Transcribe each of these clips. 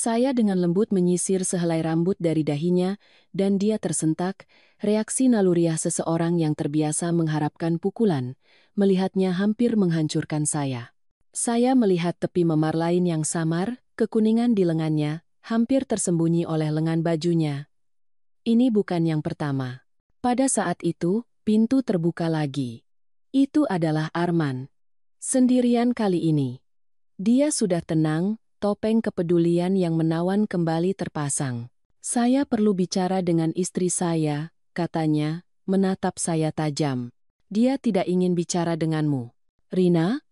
Saya dengan lembut menyisir sehelai rambut dari dahinya, dan dia tersentak, reaksi naluriah seseorang yang terbiasa mengharapkan pukulan, melihatnya hampir menghancurkan saya. Saya melihat tepi memar lain yang samar, kekuningan di lengannya, hampir tersembunyi oleh lengan bajunya. Ini bukan yang pertama. Pada saat itu, pintu terbuka lagi. Itu adalah Arman. Sendirian kali ini. Dia sudah tenang, topeng kepedulian yang menawan kembali terpasang. Saya perlu bicara dengan istri saya, katanya, menatap saya tajam. Dia tidak ingin bicara denganmu. Rina?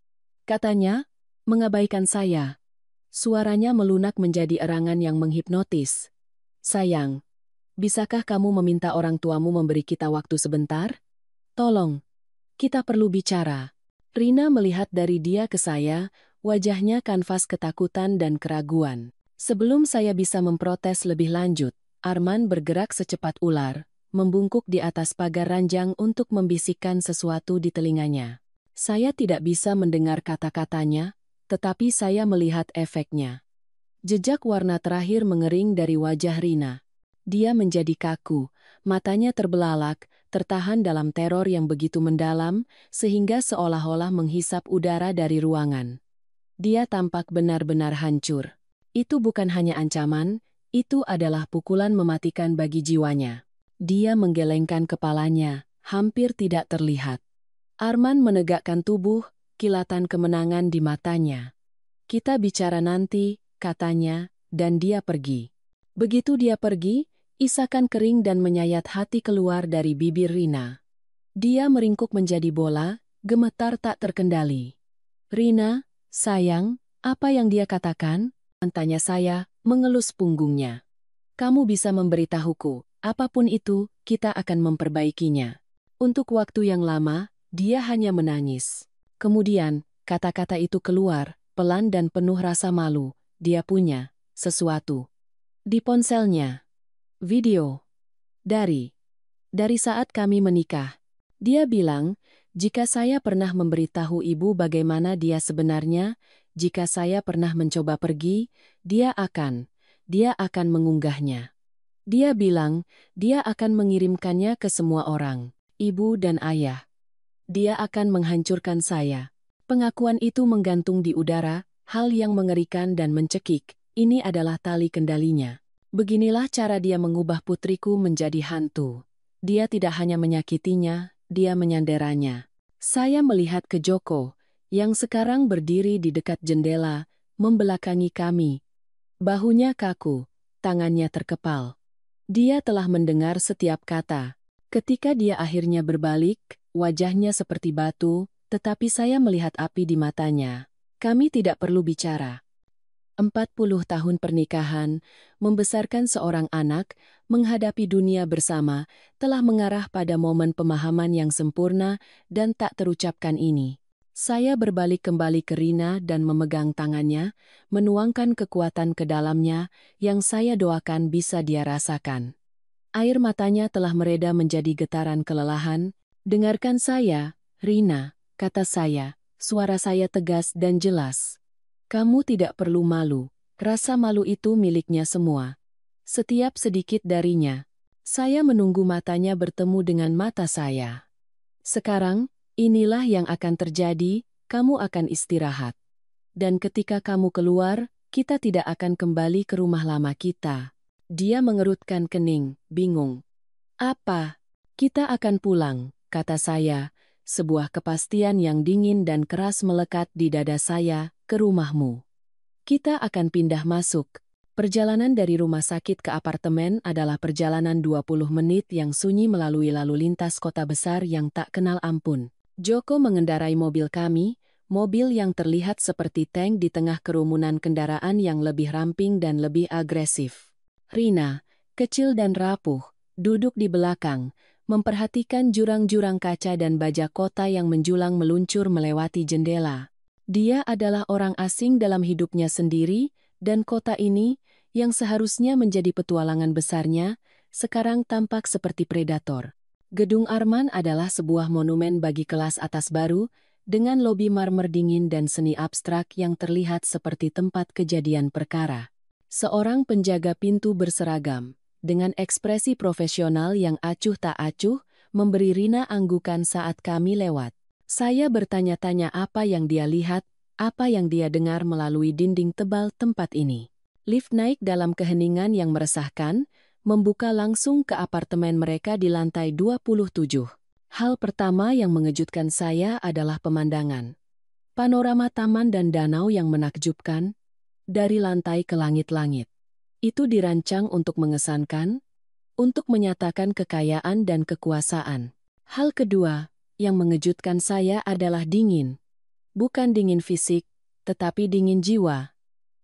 Katanya, mengabaikan saya. Suaranya melunak menjadi erangan yang menghipnotis. Sayang, bisakah kamu meminta orang tuamu memberi kita waktu sebentar? Tolong, kita perlu bicara. Rina melihat dari dia ke saya, wajahnya kanvas ketakutan dan keraguan. Sebelum saya bisa memprotes lebih lanjut, Arman bergerak secepat ular, membungkuk di atas pagar ranjang untuk membisikkan sesuatu di telinganya. Saya tidak bisa mendengar kata-katanya, tetapi saya melihat efeknya. Jejak warna terakhir mengering dari wajah Rina. Dia menjadi kaku, matanya terbelalak, tertahan dalam teror yang begitu mendalam, sehingga seolah-olah menghisap udara dari ruangan. Dia tampak benar-benar hancur. Itu bukan hanya ancaman, itu adalah pukulan mematikan bagi jiwanya. Dia menggelengkan kepalanya, hampir tidak terlihat. Arman menegakkan tubuh, kilatan kemenangan di matanya. Kita bicara nanti, katanya, dan dia pergi. Begitu dia pergi, isakan kering dan menyayat hati keluar dari bibir Rina. Dia meringkuk menjadi bola, gemetar tak terkendali. Rina, sayang, apa yang dia katakan? Tanya saya, mengelus punggungnya. Kamu bisa memberitahuku, apapun itu, kita akan memperbaikinya. Untuk waktu yang lama, dia hanya menangis. Kemudian, kata-kata itu keluar, pelan dan penuh rasa malu. Dia punya sesuatu di ponselnya. Video. Dari saat kami menikah. Dia bilang, jika saya pernah memberitahu ibu bagaimana dia sebenarnya, jika saya pernah mencoba pergi, dia akan mengunggahnya. Dia bilang, dia akan mengirimkannya ke semua orang, ibu dan ayah. Dia akan menghancurkan saya. Pengakuan itu menggantung di udara, hal yang mengerikan dan mencekik. Ini adalah tali kendalinya. Beginilah cara dia mengubah putriku menjadi hantu. Dia tidak hanya menyakitinya, dia menyanderanya. Saya melihat ke Joko, yang sekarang berdiri di dekat jendela, membelakangi kami. Bahunya kaku, tangannya terkepal. Dia telah mendengar setiap kata. Ketika dia akhirnya berbalik, wajahnya seperti batu, tetapi saya melihat api di matanya. Kami tidak perlu bicara. 40 tahun pernikahan, membesarkan seorang anak, menghadapi dunia bersama, telah mengarah pada momen pemahaman yang sempurna dan tak terucapkan ini. Saya berbalik kembali ke Rina dan memegang tangannya, menuangkan kekuatan ke dalamnya, yang saya doakan bisa dia rasakan. Air matanya telah mereda menjadi getaran kelelahan. Dengarkan saya, Rina, kata saya, suara saya tegas dan jelas. Kamu tidak perlu malu, rasa malu itu miliknya semua. Setiap sedikit darinya. Saya menunggu matanya bertemu dengan mata saya. Sekarang, inilah yang akan terjadi, kamu akan istirahat. Dan ketika kamu keluar, kita tidak akan kembali ke rumah lama kita. Dia mengerutkan kening, bingung. Apa? Kita akan pulang, kata saya, sebuah kepastian yang dingin dan keras melekat di dada saya, ke rumahmu. Kita akan pindah masuk. Perjalanan dari rumah sakit ke apartemen adalah perjalanan 20 menit yang sunyi melalui lalu lintas kota besar yang tak kenal ampun. Joko mengendarai mobil kami, mobil yang terlihat seperti tank di tengah kerumunan kendaraan yang lebih ramping dan lebih agresif. Rina, kecil dan rapuh, duduk di belakang, memperhatikan jurang-jurang kaca dan bajak kota yang menjulang meluncur melewati jendela. Dia adalah orang asing dalam hidupnya sendiri, dan kota ini, yang seharusnya menjadi petualangan besarnya, sekarang tampak seperti predator. Gedung Arman adalah sebuah monumen bagi kelas atas baru, dengan lobi marmer dingin dan seni abstrak yang terlihat seperti tempat kejadian perkara. Seorang penjaga pintu berseragam, dengan ekspresi profesional yang acuh tak acuh, memberi Rina anggukan saat kami lewat. Saya bertanya-tanya apa yang dia lihat, apa yang dia dengar melalui dinding tebal tempat ini. Lift naik dalam keheningan yang meresahkan, membuka langsung ke apartemen mereka di lantai 27. Hal pertama yang mengejutkan saya adalah pemandangan. Panorama taman dan danau yang menakjubkan, dari lantai ke langit-langit. Itu dirancang untuk mengesankan, untuk menyatakan kekayaan dan kekuasaan. Hal kedua, yang mengejutkan saya adalah dingin. Bukan dingin fisik, tetapi dingin jiwa.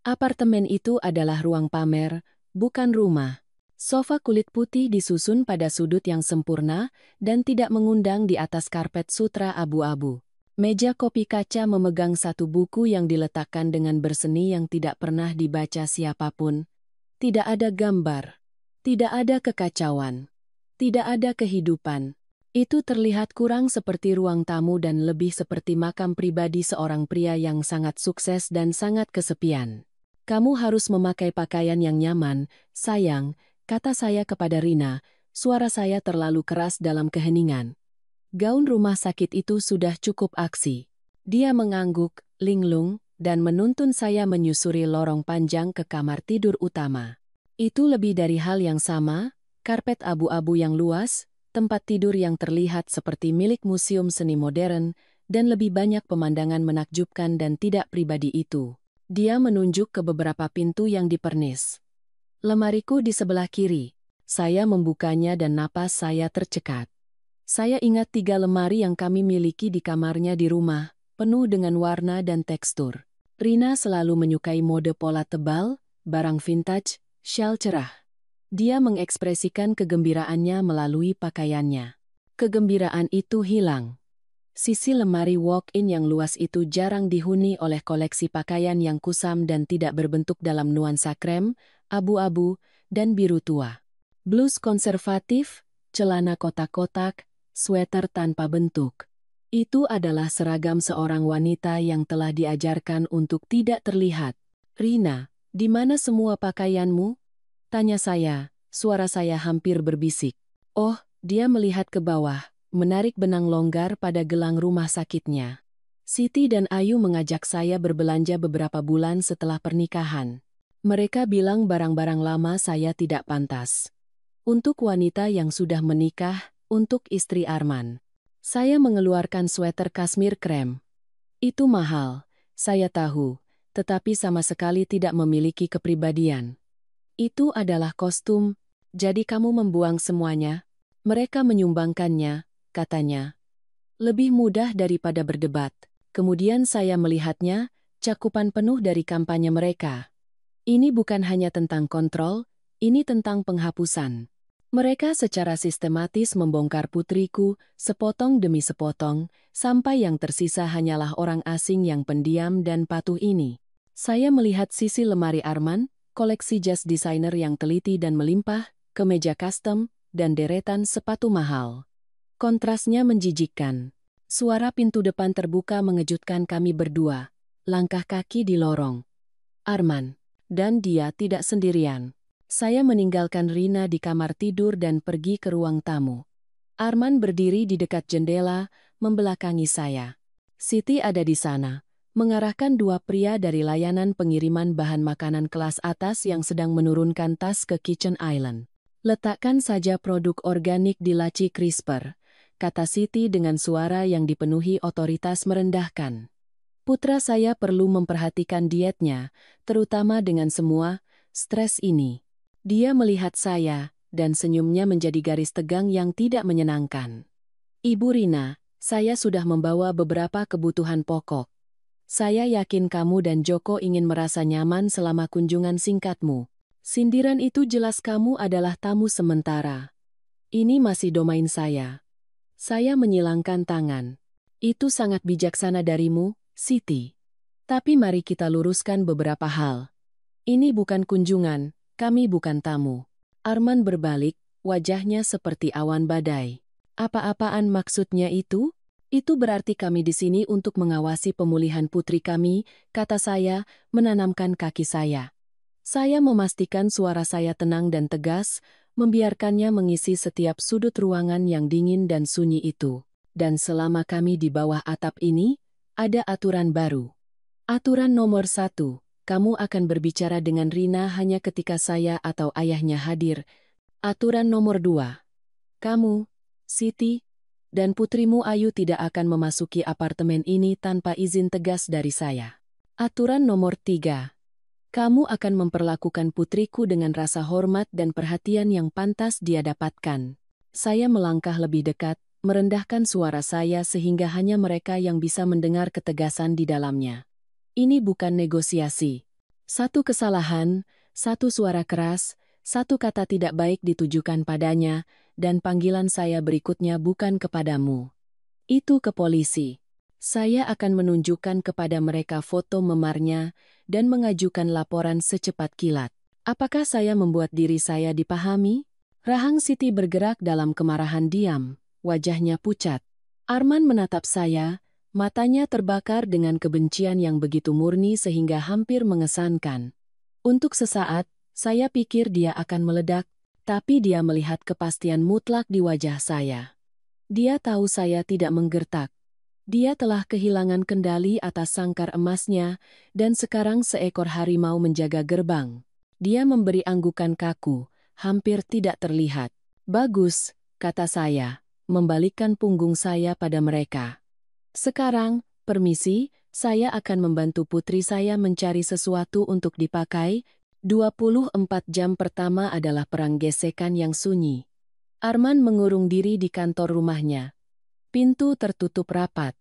Apartemen itu adalah ruang pamer, bukan rumah. Sofa kulit putih disusun pada sudut yang sempurna dan tidak mengundang di atas karpet sutra abu-abu. Meja kopi kaca memegang satu buku yang diletakkan dengan berseni yang tidak pernah dibaca siapapun. Tidak ada gambar. Tidak ada kekacauan. Tidak ada kehidupan. Itu terlihat kurang seperti ruang tamu dan lebih seperti makam pribadi seorang pria yang sangat sukses dan sangat kesepian. Kamu harus memakai pakaian yang nyaman, sayang, kata saya kepada Rina, suara saya terlalu keras dalam keheningan. Gaun rumah sakit itu sudah cukup aksi. Dia mengangguk, linglung, dan menuntun saya menyusuri lorong panjang ke kamar tidur utama. Itu lebih dari hal yang sama, karpet abu-abu yang luas, tempat tidur yang terlihat seperti milik museum seni modern, dan lebih banyak pemandangan menakjubkan dan tidak pribadi itu. Dia menunjuk ke beberapa pintu yang dipernis. Lemariku di sebelah kiri. Saya membukanya dan napas saya tercekat. Saya ingat 3 lemari yang kami miliki di kamarnya di rumah, penuh dengan warna dan tekstur. Rina selalu menyukai mode pola tebal, barang vintage, syal cerah. Dia mengekspresikan kegembiraannya melalui pakaiannya. Kegembiraan itu hilang. Sisi lemari walk-in yang luas itu jarang dihuni oleh koleksi pakaian yang kusam dan tidak berbentuk dalam nuansa krem, abu-abu, dan biru tua. Blus konservatif, celana kotak-kotak, sweater tanpa bentuk. Itu adalah seragam seorang wanita yang telah diajarkan untuk tidak terlihat. Rina, di mana semua pakaianmu? Tanya saya, suara saya hampir berbisik. Oh, dia melihat ke bawah, menarik benang longgar pada gelang rumah sakitnya. Siti dan Ayu mengajak saya berbelanja beberapa bulan setelah pernikahan. Mereka bilang barang-barang lama saya tidak pantas. Untuk wanita yang sudah menikah, untuk istri Arman. Saya mengeluarkan sweater kasmir krem. Itu mahal, saya tahu, tetapi sama sekali tidak memiliki kepribadian. Itu adalah kostum, jadi kamu membuang semuanya. Mereka menyumbangkannya, katanya. Lebih mudah daripada berdebat. Kemudian saya melihatnya, cakupan penuh dari kampanye mereka. Ini bukan hanya tentang kontrol, ini tentang penghapusan. Mereka secara sistematis membongkar putriku, sepotong demi sepotong, sampai yang tersisa hanyalah orang asing yang pendiam dan patuh ini. Saya melihat sisi lemari Arman, koleksi jas desainer yang teliti dan melimpah, kemeja custom, dan deretan sepatu mahal. Kontrasnya menjijikkan. Suara pintu depan terbuka mengejutkan kami berdua. Langkah kaki di lorong. Arman. Dan dia tidak sendirian. Saya meninggalkan Rina di kamar tidur dan pergi ke ruang tamu. Arman berdiri di dekat jendela, membelakangi saya. Siti ada di sana, mengarahkan 2 pria dari layanan pengiriman bahan makanan kelas atas yang sedang menurunkan tas ke Kitchen Island. Letakkan saja produk organik di laci crisper, kata Siti dengan suara yang dipenuhi otoritas merendahkan. Putra saya perlu memperhatikan dietnya, terutama dengan semua stres ini. Dia melihat saya, dan senyumnya menjadi garis tegang yang tidak menyenangkan. Ibu Rina, saya sudah membawa beberapa kebutuhan pokok. Saya yakin kamu dan Joko ingin merasa nyaman selama kunjungan singkatmu. Sindiran itu jelas kamu adalah tamu sementara. Ini masih domain saya. Saya menyilangkan tangan. Itu sangat bijaksana darimu, Siti. Tapi mari kita luruskan beberapa hal. Ini bukan kunjungan. Kami bukan tamu. Arman berbalik, wajahnya seperti awan badai. Apa-apaan maksudnya itu? Itu berarti kami di sini untuk mengawasi pemulihan putri kami, kata saya, menanamkan kaki saya. Saya memastikan suara saya tenang dan tegas, membiarkannya mengisi setiap sudut ruangan yang dingin dan sunyi itu. Dan selama kami di bawah atap ini, ada aturan baru. Aturan nomor 1, kamu akan berbicara dengan Rina hanya ketika saya atau ayahnya hadir. Aturan nomor 2, kamu, Siti, dan putrimu Ayu tidak akan memasuki apartemen ini tanpa izin tegas dari saya. Aturan nomor 3, kamu akan memperlakukan putriku dengan rasa hormat dan perhatian yang pantas dia dapatkan. Saya melangkah lebih dekat, merendahkan suara saya sehingga hanya mereka yang bisa mendengar ketegasan di dalamnya. Ini bukan negosiasi. Satu kesalahan, satu suara keras, satu kata tidak baik ditujukan padanya, dan panggilan saya berikutnya bukan kepadamu. Itu ke polisi. Saya akan menunjukkan kepada mereka foto memarnya dan mengajukan laporan secepat kilat. Apakah saya membuat diri saya dipahami? Rahang Siti bergerak dalam kemarahan diam, wajahnya pucat. Arman menatap saya, matanya terbakar dengan kebencian yang begitu murni sehingga hampir mengesankan. Untuk sesaat, saya pikir dia akan meledak, tapi dia melihat kepastian mutlak di wajah saya. Dia tahu saya tidak menggertak. Dia telah kehilangan kendali atas sangkar emasnya, dan sekarang seekor harimau menjaga gerbang. Dia memberi anggukan kaku, hampir tidak terlihat. Bagus, kata saya, membalikkan punggung saya pada mereka. Sekarang, permisi, saya akan membantu putri saya mencari sesuatu untuk dipakai. 24 jam pertama adalah perang gesekan yang sunyi. Arman mengurung diri di kantor rumahnya. Pintu tertutup rapat.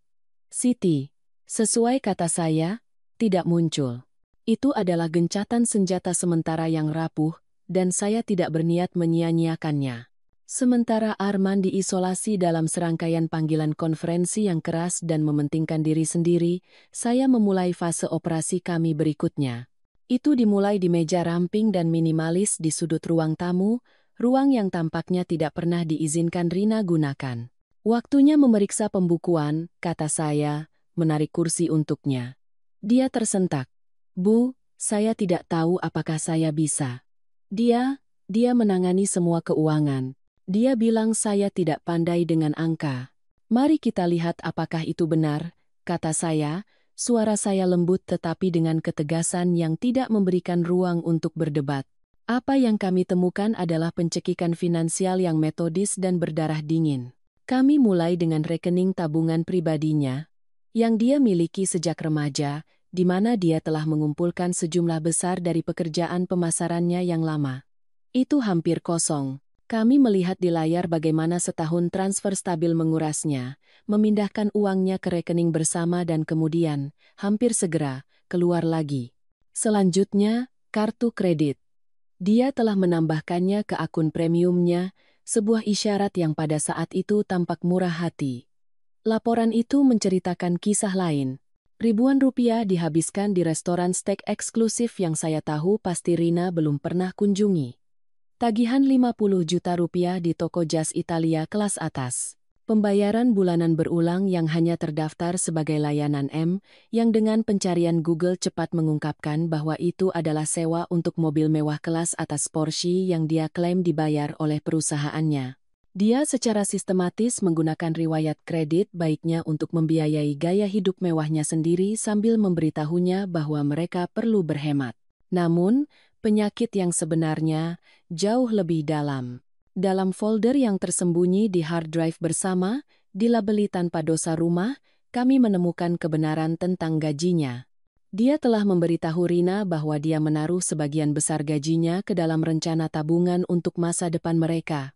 Siti, sesuai kata saya, tidak muncul. Itu adalah gencatan senjata sementara yang rapuh, dan saya tidak berniat menyia-nyiakannya. Sementara Arman diisolasi dalam serangkaian panggilan konferensi yang keras dan mementingkan diri sendiri, saya memulai fase operasi kami berikutnya. Itu dimulai di meja ramping dan minimalis di sudut ruang tamu, ruang yang tampaknya tidak pernah diizinkan Rina gunakan. Waktunya memeriksa pembukuan, kata saya, menarik kursi untuknya. Dia tersentak. Bu, saya tidak tahu apakah saya bisa. Dia menangani semua keuangan. Dia bilang saya tidak pandai dengan angka. Mari kita lihat apakah itu benar, kata saya, suara saya lembut tetapi dengan ketegasan yang tidak memberikan ruang untuk berdebat. Apa yang kami temukan adalah pencekikan finansial yang metodis dan berdarah dingin. Kami mulai dengan rekening tabungan pribadinya, yang dia miliki sejak remaja, di mana dia telah mengumpulkan sejumlah besar dari pekerjaan pemasarannya yang lama. Itu hampir kosong. Kami melihat di layar bagaimana setahun transfer stabil mengurasnya, memindahkan uangnya ke rekening bersama dan kemudian, hampir segera, keluar lagi. Selanjutnya, kartu kredit. Dia telah menambahkannya ke akun premiumnya, sebuah isyarat yang pada saat itu tampak murah hati. Laporan itu menceritakan kisah lain. Ribuan rupiah dihabiskan di restoran steak eksklusif yang saya tahu pasti Rina belum pernah kunjungi. Tagihan 50 juta rupiah di toko jas Italia kelas atas. Pembayaran bulanan berulang yang hanya terdaftar sebagai layanan M, yang dengan pencarian Google cepat mengungkapkan bahwa itu adalah sewa untuk mobil mewah kelas atas Porsche yang dia klaim dibayar oleh perusahaannya. Dia secara sistematis menggunakan riwayat kredit baiknya untuk membiayai gaya hidup mewahnya sendiri sambil memberitahunya bahwa mereka perlu berhemat. Namun, penyakit yang sebenarnya jauh lebih dalam. Dalam folder yang tersembunyi di hard drive bersama, dilabeli tanpa dosa rumah, kami menemukan kebenaran tentang gajinya. Dia telah memberitahu Rina bahwa dia menaruh sebagian besar gajinya ke dalam rencana tabungan untuk masa depan mereka.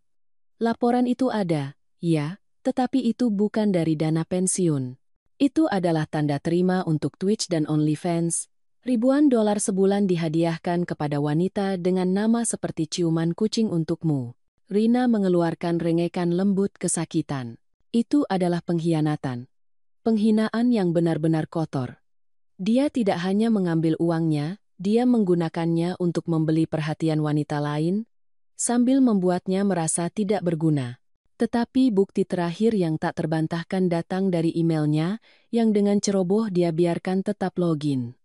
Laporan itu ada, ya, tetapi itu bukan dari dana pensiun. Itu adalah tanda terima untuk Twitch dan OnlyFans. Ribuan dolar sebulan dihadiahkan kepada wanita dengan nama seperti ciuman kucing untukmu. Rina mengeluarkan rengekan lembut kesakitan. Itu adalah pengkhianatan. Penghinaan yang benar-benar kotor. Dia tidak hanya mengambil uangnya, dia menggunakannya untuk membeli perhatian wanita lain, sambil membuatnya merasa tidak berguna. Tetapi bukti terakhir yang tak terbantahkan datang dari emailnya, yang dengan ceroboh dia biarkan tetap login.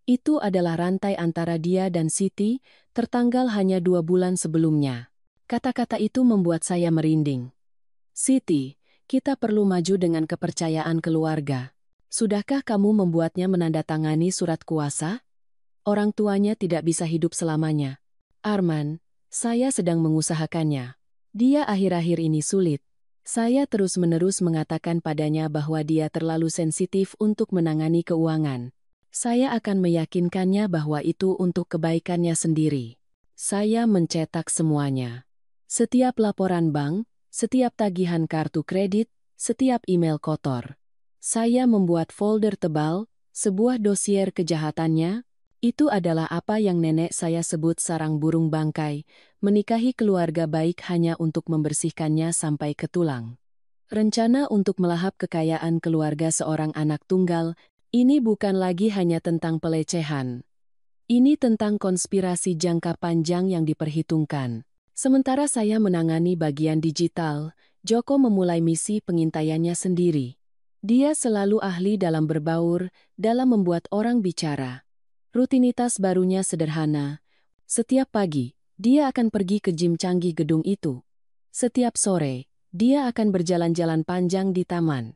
Itu adalah rantai antara dia dan Siti, tertanggal hanya 2 bulan sebelumnya. Kata-kata itu membuat saya merinding. Siti, kita perlu maju dengan kepercayaan keluarga. Sudahkah kamu membuatnya menandatangani surat kuasa? Orang tuanya tidak bisa hidup selamanya. Arman, saya sedang mengusahakannya. Dia akhir-akhir ini sulit. Saya terus-menerus mengatakan padanya bahwa dia terlalu sensitif untuk menangani keuangan. Saya akan meyakinkannya bahwa itu untuk kebaikannya sendiri. Saya mencetak semuanya. Setiap laporan bank, setiap tagihan kartu kredit, setiap email kotor. Saya membuat folder tebal, sebuah dosier kejahatannya. Itu adalah apa yang nenek saya sebut sarang burung bangkai, menikahi keluarga baik hanya untuk membersihkannya sampai ke tulang. Rencana untuk melahap kekayaan keluarga seorang anak tunggal, ini bukan lagi hanya tentang pelecehan. Ini tentang konspirasi jangka panjang yang diperhitungkan. Sementara saya menangani bagian digital, Joko memulai misi pengintaiannya sendiri. Dia selalu ahli dalam berbaur, dalam membuat orang bicara. Rutinitas barunya sederhana. Setiap pagi, dia akan pergi ke gym canggih gedung itu. Setiap sore, dia akan berjalan-jalan panjang di taman.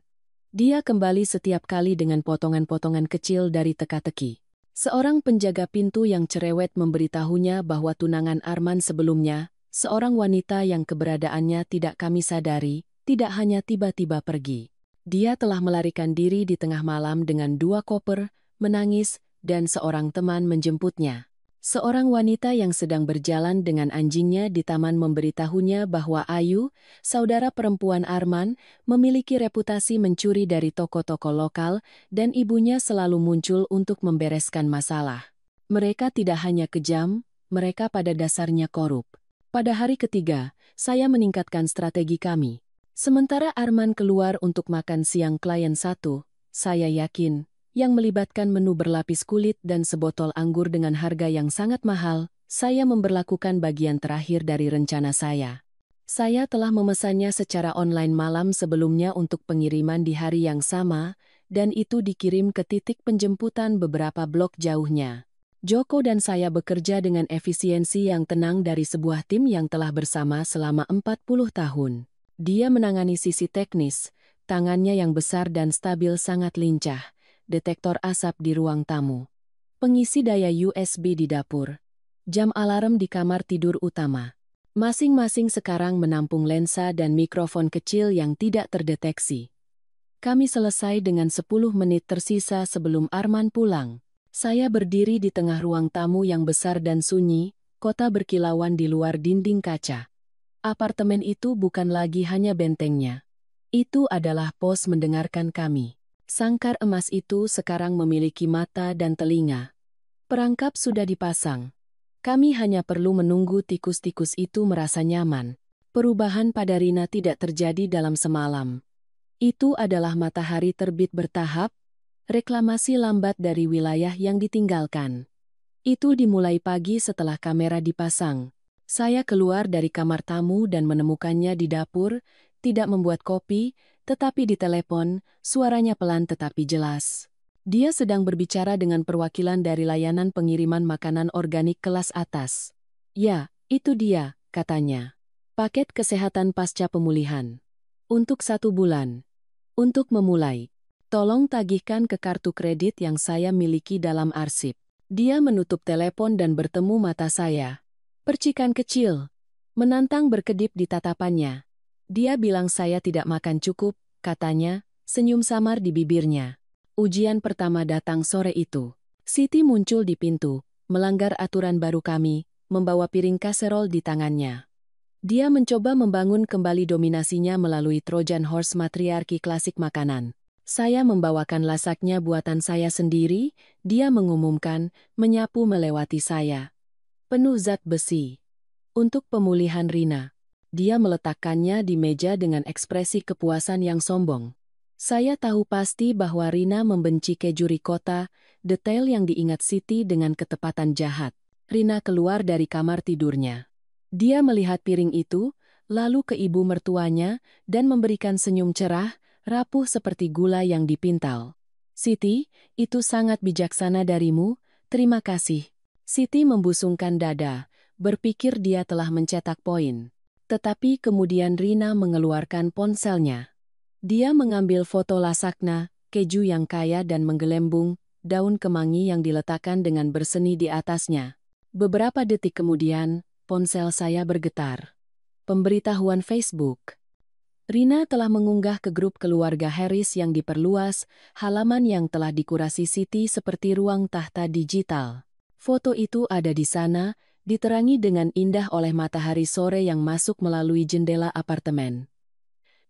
Dia kembali setiap kali dengan potongan-potongan kecil dari teka-teki. Seorang penjaga pintu yang cerewet memberitahunya bahwa tunangan Arman sebelumnya, seorang wanita yang keberadaannya tidak kami sadari, tidak hanya tiba-tiba pergi. Dia telah melarikan diri di tengah malam dengan 2 koper, menangis, dan seorang teman menjemputnya. Seorang wanita yang sedang berjalan dengan anjingnya di taman memberitahunya bahwa Ayu, saudara perempuan Arman, memiliki reputasi mencuri dari toko-toko lokal dan ibunya selalu muncul untuk membereskan masalah. Mereka tidak hanya kejam, mereka pada dasarnya korup. Pada hari ketiga, saya meningkatkan strategi kami. Sementara Arman keluar untuk makan siang klien satu, saya yakin, yang melibatkan menu berlapis kulit dan sebotol anggur dengan harga yang sangat mahal, saya memberlakukan bagian terakhir dari rencana saya. Saya telah memesannya secara online malam sebelumnya untuk pengiriman di hari yang sama, dan itu dikirim ke titik penjemputan beberapa blok jauhnya. Joko dan saya bekerja dengan efisiensi yang tenang dari sebuah tim yang telah bersama selama 40 tahun. Dia menangani sisi teknis, tangannya yang besar dan stabil sangat lincah. Detektor asap di ruang tamu. Pengisi daya USB di dapur. Jam alarm di kamar tidur utama. Masing-masing sekarang menampung lensa dan mikrofon kecil yang tidak terdeteksi. Kami selesai dengan 10 menit tersisa sebelum Arman pulang. Saya berdiri di tengah ruang tamu yang besar dan sunyi, kota berkilauan di luar dinding kaca. Apartemen itu bukan lagi hanya bentengnya. Itu adalah pos mendengarkan kami. Sangkar emas itu sekarang memiliki mata dan telinga. Perangkap sudah dipasang. Kami hanya perlu menunggu tikus-tikus itu merasa nyaman. Perubahan pada Rina tidak terjadi dalam semalam. Itu adalah matahari terbit bertahap, reklamasi lambat dari wilayah yang ditinggalkan. Itu dimulai pagi setelah kamera dipasang. Saya keluar dari kamar tamu dan menemukannya di dapur, tidak membuat kopi, tetapi di telepon, suaranya pelan tetapi jelas. Dia sedang berbicara dengan perwakilan dari layanan pengiriman makanan organik kelas atas. Ya, itu dia, katanya. Paket kesehatan pasca pemulihan. Untuk 1 bulan. Untuk memulai, tolong tagihkan ke kartu kredit yang saya miliki dalam arsip. Dia menutup telepon dan bertemu mata saya. Percikan kecil. Menantang berkedip di tatapannya. Dia bilang saya tidak makan cukup, katanya, senyum samar di bibirnya. Ujian pertama datang sore itu. Siti muncul di pintu, melanggar aturan baru kami, membawa piring kaserol di tangannya. Dia mencoba membangun kembali dominasinya melalui Trojan Horse matriarki klasik makanan. Saya membawakan lasaknya buatan saya sendiri, dia mengumumkan, menyapu melewati saya. Penuh zat besi. Untuk pemulihan Rina. Dia meletakkannya di meja dengan ekspresi kepuasan yang sombong. Saya tahu pasti bahwa Rina membenci keju ricotta, detail yang diingat Siti dengan ketepatan jahat. Rina keluar dari kamar tidurnya. Dia melihat piring itu, lalu ke ibu mertuanya, dan memberikan senyum cerah, rapuh seperti gula yang dipintal. Siti, itu sangat bijaksana darimu, Terima kasih. Siti membusungkan dada, berpikir dia telah mencetak poin. Tetapi kemudian Rina mengeluarkan ponselnya. Dia mengambil foto lasagna, keju yang kaya dan menggelembung, daun kemangi yang diletakkan dengan berseni di atasnya. Beberapa detik kemudian, ponsel saya bergetar. Pemberitahuan Facebook. Rina telah mengunggah ke grup keluarga Harris yang diperluas, halaman yang telah dikurasi Siti seperti ruang tahta digital. Foto itu ada di sana, diterangi dengan indah oleh matahari sore yang masuk melalui jendela apartemen.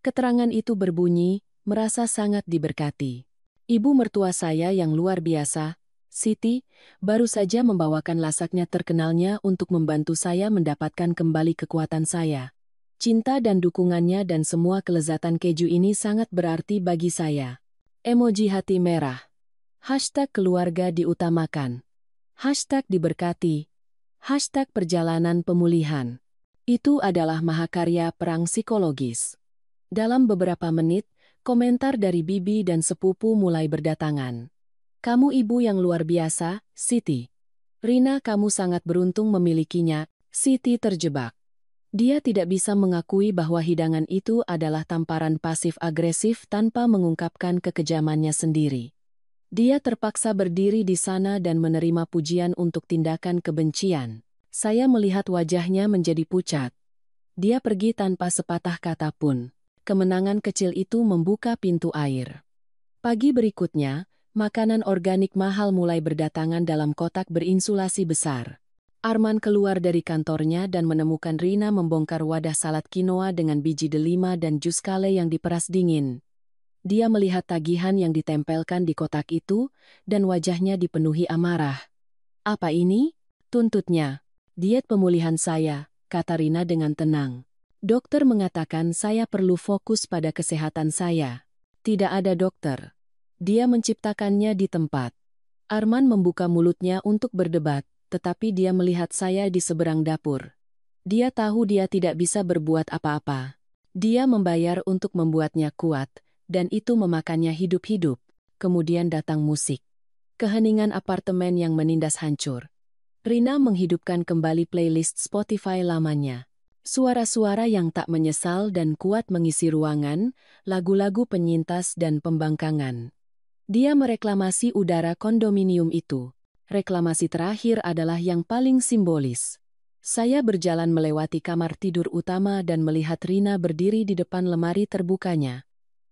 Keterangan itu berbunyi, merasa sangat diberkati. Ibu mertua saya yang luar biasa, Siti, baru saja membawakan lasagna terkenalnya untuk membantu saya mendapatkan kembali kekuatan saya. Cinta dan dukungannya dan semua kelezatan keju ini sangat berarti bagi saya. Emoji hati merah. Hashtag keluarga diutamakan. Hashtag diberkati. Hashtag perjalanan pemulihan. Itu adalah mahakarya perang psikologis. Dalam beberapa menit, komentar dari bibi dan sepupu mulai berdatangan. Kamu ibu yang luar biasa, Siti. Rina, kamu sangat beruntung memilikinya. Siti terjebak. Dia tidak bisa mengakui bahwa hidangan itu adalah tamparan pasif-agresif tanpa mengungkapkan kekejamannya sendiri. Dia terpaksa berdiri di sana dan menerima pujian untuk tindakan kebencian. Saya melihat wajahnya menjadi pucat. Dia pergi tanpa sepatah kata pun. Kemenangan kecil itu membuka pintu air. Pagi berikutnya, makanan organik mahal mulai berdatangan dalam kotak berinsulasi besar. Arman keluar dari kantornya dan menemukan Rina membongkar wadah salad quinoa dengan biji delima dan jus kale yang diperas dingin. Dia melihat tagihan yang ditempelkan di kotak itu, dan wajahnya dipenuhi amarah. Apa ini? Tuntutnya. Diet pemulihan saya, kata Rina dengan tenang. Dokter mengatakan saya perlu fokus pada kesehatan saya. Tidak ada dokter. Dia menciptakannya di tempat. Arman membuka mulutnya untuk berdebat. Tetapi dia melihat saya di seberang dapur. Dia tahu dia tidak bisa berbuat apa-apa. Dia membayar untuk membuatnya kuat, dan itu memakannya hidup-hidup. Kemudian datang musik. Keheningan apartemen yang menindas hancur. Rina menghidupkan kembali playlist Spotify lamanya. Suara-suara yang tak menyesal dan kuat mengisi ruangan, lagu-lagu penyintas dan pembangkangan. Dia mereklamasi udara kondominium itu. Reklamasi terakhir adalah yang paling simbolis. Saya berjalan melewati kamar tidur utama dan melihat Rina berdiri di depan lemari terbukanya.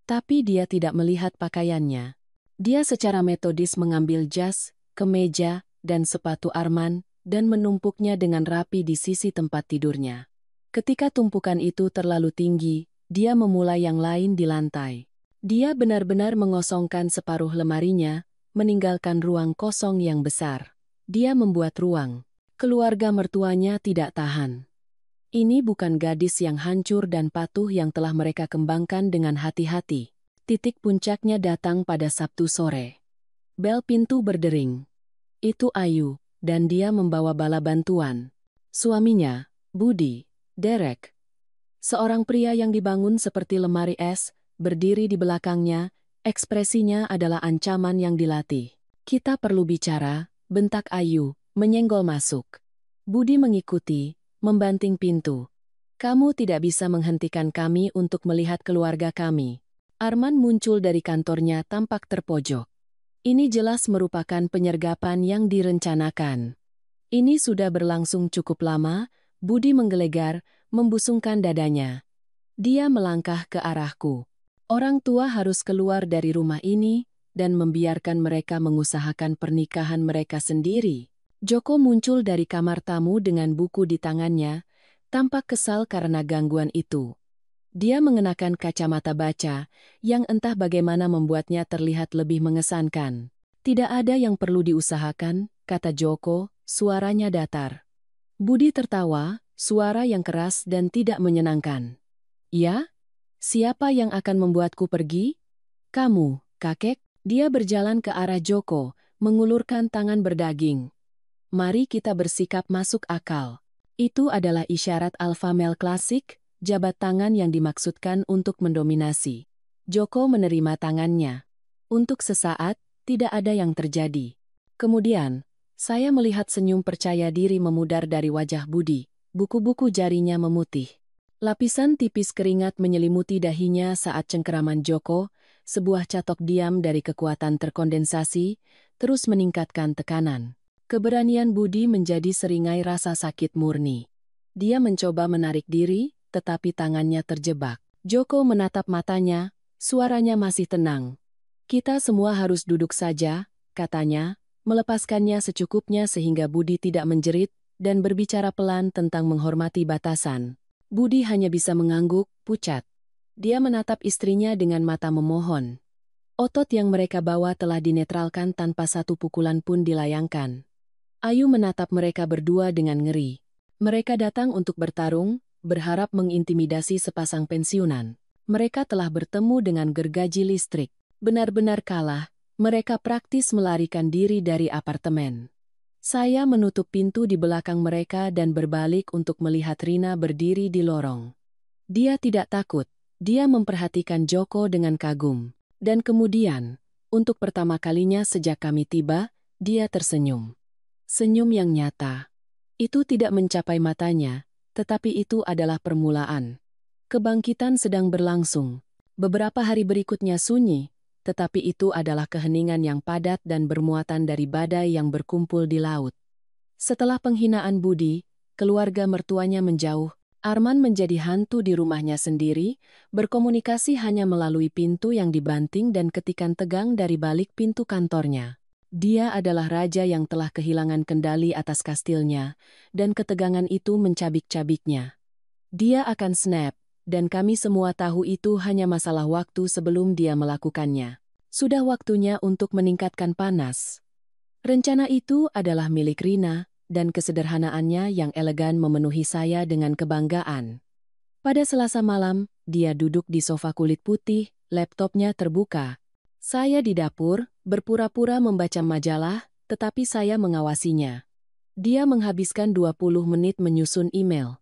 Tapi dia tidak melihat pakaiannya. Dia secara metodis mengambil jas, kemeja, dan sepatu Arman, dan menumpuknya dengan rapi di sisi tempat tidurnya. Ketika tumpukan itu terlalu tinggi, dia memulai yang lain di lantai. Dia benar-benar mengosongkan separuh lemarinya, meninggalkan ruang kosong yang besar. Dia membuat ruang. Keluarga mertuanya tidak tahan. Ini bukan gadis yang hancur dan patuh yang telah mereka kembangkan dengan hati-hati. Titik puncaknya datang pada Sabtu sore. Bel pintu berdering. Itu Ayu, dan dia membawa bala bantuan. Suaminya, Budi, Derek. Seorang pria yang dibangun seperti lemari es, berdiri di belakangnya. Ekspresinya adalah ancaman yang dilatih. Kita perlu bicara, bentak Ayu, menyenggol masuk. Budi mengikuti, membanting pintu. Kamu tidak bisa menghentikan kami untuk melihat keluarga kami. Arman muncul dari kantornya tampak terpojok. Ini jelas merupakan penyergapan yang direncanakan. Ini sudah berlangsung cukup lama, Budi menggelegar, membusungkan dadanya. Dia melangkah ke arahku. Orang tua harus keluar dari rumah ini dan membiarkan mereka mengusahakan pernikahan mereka sendiri. Joko muncul dari kamar tamu dengan buku di tangannya, tampak kesal karena gangguan itu. Dia mengenakan kacamata baca, yang entah bagaimana membuatnya terlihat lebih mengesankan. Tidak ada yang perlu diusahakan, kata Joko, suaranya datar. Budi tertawa, suara yang keras dan tidak menyenangkan. Ya? Siapa yang akan membuatku pergi? Kamu, kakek. Dia berjalan ke arah Joko, mengulurkan tangan berdaging. Mari kita bersikap masuk akal. Itu adalah isyarat alpha male klasik, jabat tangan yang dimaksudkan untuk mendominasi. Joko menerima tangannya. Untuk sesaat, tidak ada yang terjadi. Kemudian, Saya melihat senyum percaya diri memudar dari wajah Budi. Buku-buku jarinya memutih. Lapisan tipis keringat menyelimuti dahinya saat cengkeraman Joko, sebuah catok diam dari kekuatan terkondensasi, terus meningkatkan tekanan. Keberanian Budi menjadi seringai rasa sakit murni. Dia mencoba menarik diri, tetapi tangannya terjebak. Joko menatap matanya, suaranya masih tenang. Kita semua harus duduk saja, katanya, melepaskannya secukupnya sehingga Budi tidak menjerit, dan berbicara pelan tentang menghormati batasan. Budi hanya bisa mengangguk, pucat. Dia menatap istrinya dengan mata memohon. Otot yang mereka bawa telah dinetralkan tanpa satu pukulan pun dilayangkan. Ayu menatap mereka berdua dengan ngeri. Mereka datang untuk bertarung, berharap mengintimidasi sepasang pensiunan. Mereka telah bertemu dengan gergaji listrik. Benar-benar kalah, mereka praktis melarikan diri dari apartemen. Saya menutup pintu di belakang mereka dan berbalik untuk melihat Rina berdiri di lorong. Dia tidak takut, dia memperhatikan Joko dengan kagum. Dan kemudian, untuk pertama kalinya sejak kami tiba, dia tersenyum. Senyum yang nyata. Itu tidak mencapai matanya, tetapi itu adalah permulaan. Kebangkitan sedang berlangsung. Beberapa hari berikutnya sunyi, tetapi itu adalah keheningan yang padat dan bermuatan dari badai yang berkumpul di laut. Setelah penghinaan Budi, keluarga mertuanya menjauh, Arman menjadi hantu di rumahnya sendiri, berkomunikasi hanya melalui pintu yang dibanting dan ketikan tegang dari balik pintu kantornya. Dia adalah raja yang telah kehilangan kendali atas kastilnya, dan ketegangan itu mencabik-cabiknya. Dia akan snap. Dan kami semua tahu itu hanya masalah waktu sebelum dia melakukannya. Sudah waktunya untuk meningkatkan panas. Rencana itu adalah milik Rina, dan kesederhanaannya yang elegan memenuhi saya dengan kebanggaan. Pada Selasa malam, dia duduk di sofa kulit putih, laptopnya terbuka. Saya di dapur, berpura-pura membaca majalah, tetapi saya mengawasinya. Dia menghabiskan 20 menit menyusun email.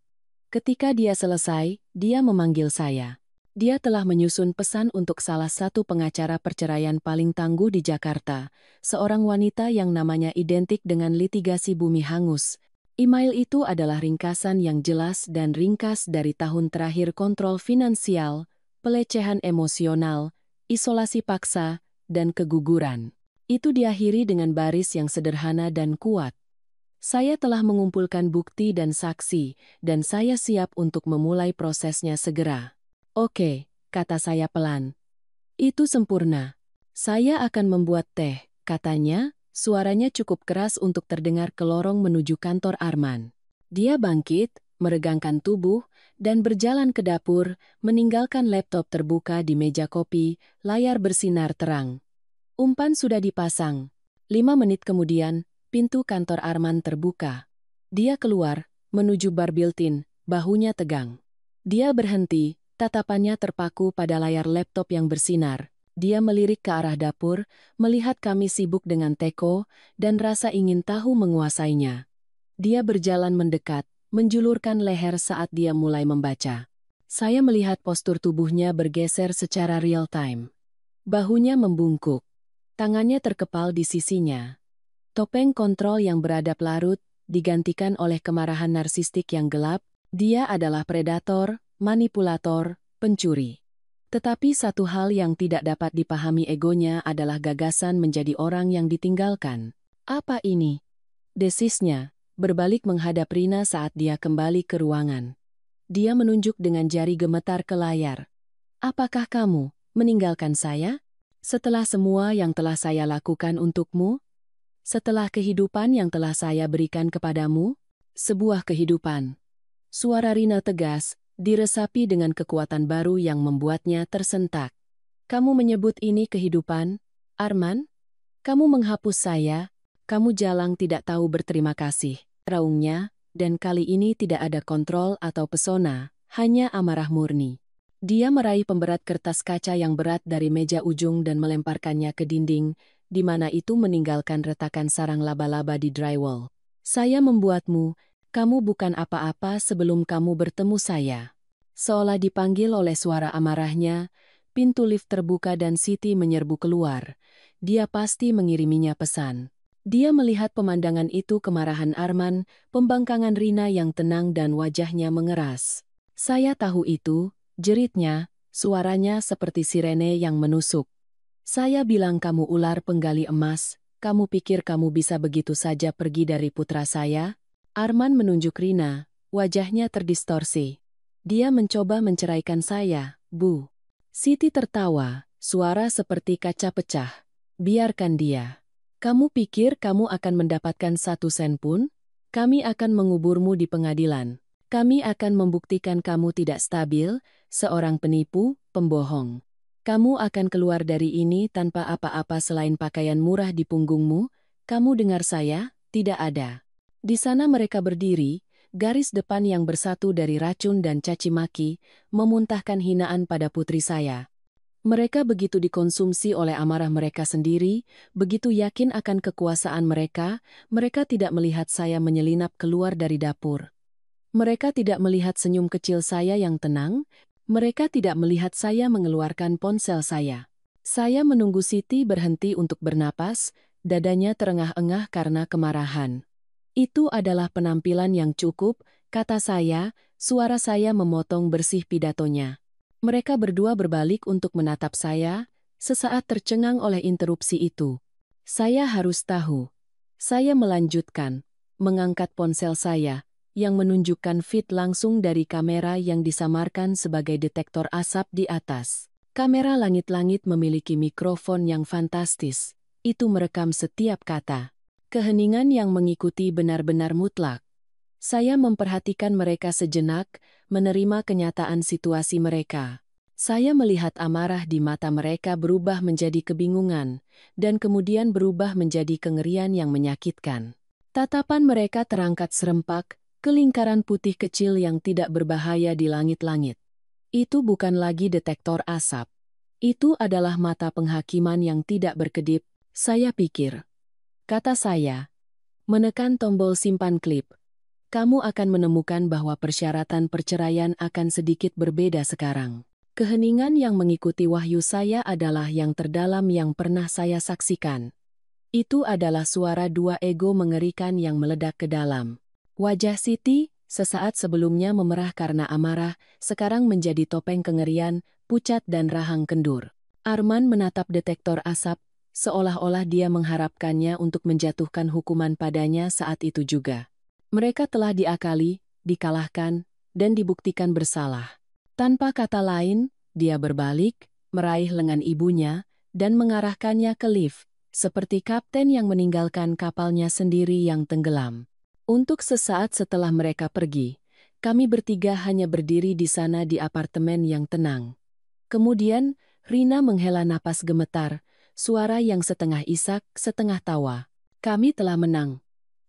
Ketika dia selesai, dia memanggil saya. Dia telah menyusun pesan untuk salah satu pengacara perceraian paling tangguh di Jakarta, seorang wanita yang namanya identik dengan litigasi bumi hangus. Email itu adalah ringkasan yang jelas dan ringkas dari tahun terakhir kontrol finansial, pelecehan emosional, isolasi paksa, dan keguguran. Itu diakhiri dengan baris yang sederhana dan kuat. Saya telah mengumpulkan bukti dan saksi, dan saya siap untuk memulai prosesnya segera. Oke, kata saya pelan. Itu sempurna. Saya akan membuat teh, katanya, suaranya cukup keras untuk terdengar ke lorong menuju kantor Arman. Dia bangkit, meregangkan tubuh, dan berjalan ke dapur, meninggalkan laptop terbuka di meja kopi, layar bersinar terang. Umpan sudah dipasang. 5 menit kemudian, pintu kantor Arman terbuka. Dia keluar, menuju bar built-in, bahunya tegang. Dia berhenti, tatapannya terpaku pada layar laptop yang bersinar. Dia melirik ke arah dapur, melihat kami sibuk dengan teko, dan rasa ingin tahu menguasainya. Dia berjalan mendekat, menjulurkan leher saat dia mulai membaca. Saya melihat postur tubuhnya bergeser secara real time. Bahunya membungkuk. Tangannya terkepal di sisinya. Topeng kontrol yang beradab larut, digantikan oleh kemarahan narsistik yang gelap. Dia adalah predator, manipulator, pencuri. Tetapi satu hal yang tidak dapat dipahami egonya adalah gagasan menjadi orang yang ditinggalkan. Apa ini? Desisnya, berbalik menghadap Rina saat dia kembali ke ruangan. Dia menunjuk dengan jari gemetar ke layar. Apakah kamu meninggalkan saya? Setelah semua yang telah saya lakukan untukmu? Setelah kehidupan yang telah saya berikan kepadamu? Sebuah kehidupan. Suara Rina tegas, diresapi dengan kekuatan baru yang membuatnya tersentak. Kamu menyebut ini kehidupan, Arman? Kamu menghapus saya, kamu jalang tidak tahu berterima kasih. Raungnya, dan kali ini tidak ada kontrol atau pesona, hanya amarah murni. Dia meraih pemberat kertas kaca yang berat dari meja ujung dan melemparkannya ke dinding, di mana itu meninggalkan retakan sarang laba-laba di drywall. Saya membuatmu, kamu bukan apa-apa sebelum kamu bertemu saya. Seolah dipanggil oleh suara amarahnya, pintu lift terbuka dan Siti menyerbu keluar. Dia pasti mengiriminya pesan. Dia melihat pemandangan itu, kemarahan Arman, pembangkangan Rina yang tenang dan wajahnya mengeras. Saya tahu itu, jeritnya, suaranya seperti sirene yang menusuk. Saya bilang kamu ular penggali emas, kamu pikir kamu bisa begitu saja pergi dari putra saya? Arman menunjuk Rina, wajahnya terdistorsi. Dia mencoba menceraikan saya, Bu. Siti tertawa, suara seperti kaca pecah. Biarkan dia. Kamu pikir kamu akan mendapatkan 1 sen pun? Kami akan menguburmu di pengadilan. Kami akan membuktikan kamu tidak stabil, seorang penipu, pembohong. Kamu akan keluar dari ini tanpa apa-apa selain pakaian murah di punggungmu. Kamu dengar saya? Tidak ada. Di sana mereka berdiri, garis depan yang bersatu dari racun dan caci maki, memuntahkan hinaan pada putri saya. Mereka begitu dikonsumsi oleh amarah mereka sendiri, begitu yakin akan kekuasaan mereka tidak melihat saya menyelinap keluar dari dapur. Mereka tidak melihat senyum kecil saya yang tenang, mereka tidak melihat saya mengeluarkan ponsel saya. Saya menunggu Siti berhenti untuk bernapas, dadanya terengah-engah karena kemarahan. Itu adalah penampilan yang cukup, kata saya, suara saya memotong bersih pidatonya. Mereka berdua berbalik untuk menatap saya, sesaat tercengang oleh interupsi itu. Saya harus tahu. Saya melanjutkan, mengangkat ponsel saya, yang menunjukkan feed langsung dari kamera yang disamarkan sebagai detektor asap di atas. Kamera langit-langit memiliki mikrofon yang fantastis. Itu merekam setiap kata. Keheningan yang mengikuti benar-benar mutlak. Saya memperhatikan mereka sejenak, menerima kenyataan situasi mereka. Saya melihat amarah di mata mereka berubah menjadi kebingungan, dan kemudian berubah menjadi kengerian yang menyakitkan. Tatapan mereka terangkat serempak, ke lingkaran putih kecil yang tidak berbahaya di langit-langit. Itu bukan lagi detektor asap. Itu adalah mata penghakiman yang tidak berkedip, saya pikir. Kata saya, menekan tombol simpan klip. Kamu akan menemukan bahwa persyaratan perceraian akan sedikit berbeda sekarang. Keheningan yang mengikuti wahyu saya adalah yang terdalam yang pernah saya saksikan. Itu adalah suara 2 ego mengerikan yang meledak ke dalam. Wajah Siti, sesaat sebelumnya memerah karena amarah, sekarang menjadi topeng kengerian, pucat dan rahang kendur. Arman menatap detektor asap, seolah-olah dia mengharapkannya untuk menjatuhkan hukuman padanya saat itu juga. Mereka telah diakali, dikalahkan, dan dibuktikan bersalah. Tanpa kata lain, dia berbalik, meraih lengan ibunya, dan mengarahkannya ke lift, seperti kapten yang meninggalkan kapalnya sendiri yang tenggelam. Untuk sesaat setelah mereka pergi, kami bertiga hanya berdiri di sana di apartemen yang tenang. Kemudian, Rina menghela napas gemetar, suara yang setengah isak, setengah tawa. Kami telah menang.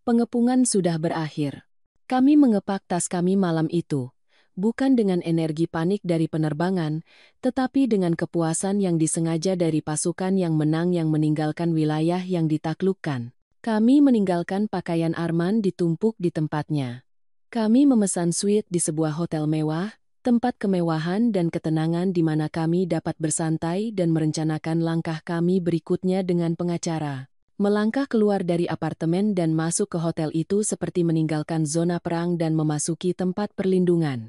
Pengepungan sudah berakhir. Kami mengepak tas kami malam itu, bukan dengan energi panik dari penerbangan, tetapi dengan kepuasan yang disengaja dari pasukan yang menang yang meninggalkan wilayah yang ditaklukkan. Kami meninggalkan pakaian Arman ditumpuk di tempatnya. Kami memesan suite di sebuah hotel mewah, tempat kemewahan dan ketenangan di mana kami dapat bersantai dan merencanakan langkah kami berikutnya dengan pengacara. Melangkah keluar dari apartemen dan masuk ke hotel itu seperti meninggalkan zona perang dan memasuki tempat perlindungan.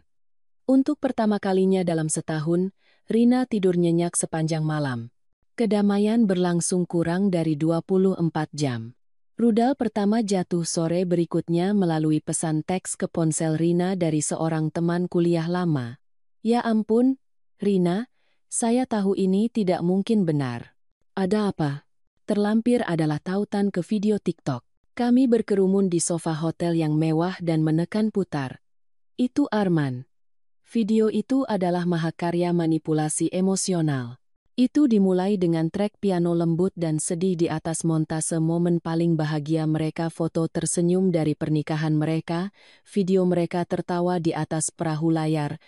Untuk pertama kalinya dalam setahun, Rina tidur nyenyak sepanjang malam. Kedamaian berlangsung kurang dari 24 jam. Rudal pertama jatuh sore berikutnya melalui pesan teks ke ponsel Rina dari seorang teman kuliah lama. Ya ampun, Rina, saya tahu ini tidak mungkin benar. Ada apa? Terlampir adalah tautan ke video TikTok. Kami berkerumun di sofa hotel yang mewah dan menekan putar. Itu Arman. Video itu adalah mahakarya manipulasi emosional. Itu dimulai dengan track piano lembut dan sedih di atas montase momen paling bahagia mereka, foto tersenyum dari pernikahan mereka, video mereka tertawa di atas perahu layar.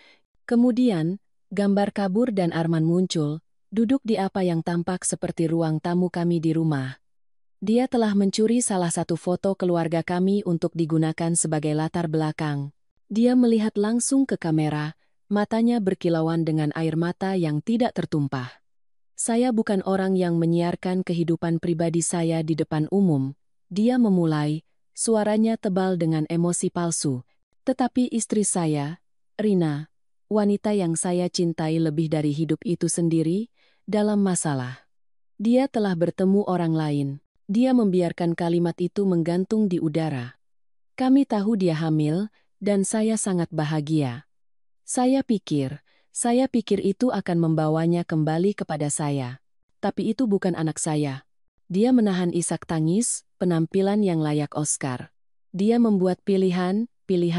Kemudian, gambar kabur dan Arman muncul, duduk di apa yang tampak seperti ruang tamu kami di rumah. Dia telah mencuri salah satu foto keluarga kami untuk digunakan sebagai latar belakang. Dia melihat langsung ke kamera, matanya berkilauan dengan air mata yang tidak tertumpah. Saya bukan orang yang menyiarkan kehidupan pribadi saya di depan umum, Dia memulai, suaranya tebal dengan emosi palsu. Tetapi istri saya, Rina, wanita yang saya cintai lebih dari hidup itu sendiri, dalam masalah. Dia telah bertemu orang lain. Dia membiarkan kalimat itu menggantung di udara. Kami tahu dia hamil, dan saya sangat bahagia. Saya pikir itu akan membawanya kembali kepada saya. Tapi itu bukan anak saya. Dia menahan isak tangis, penampilan yang layak Oscar. Dia membuat pilihan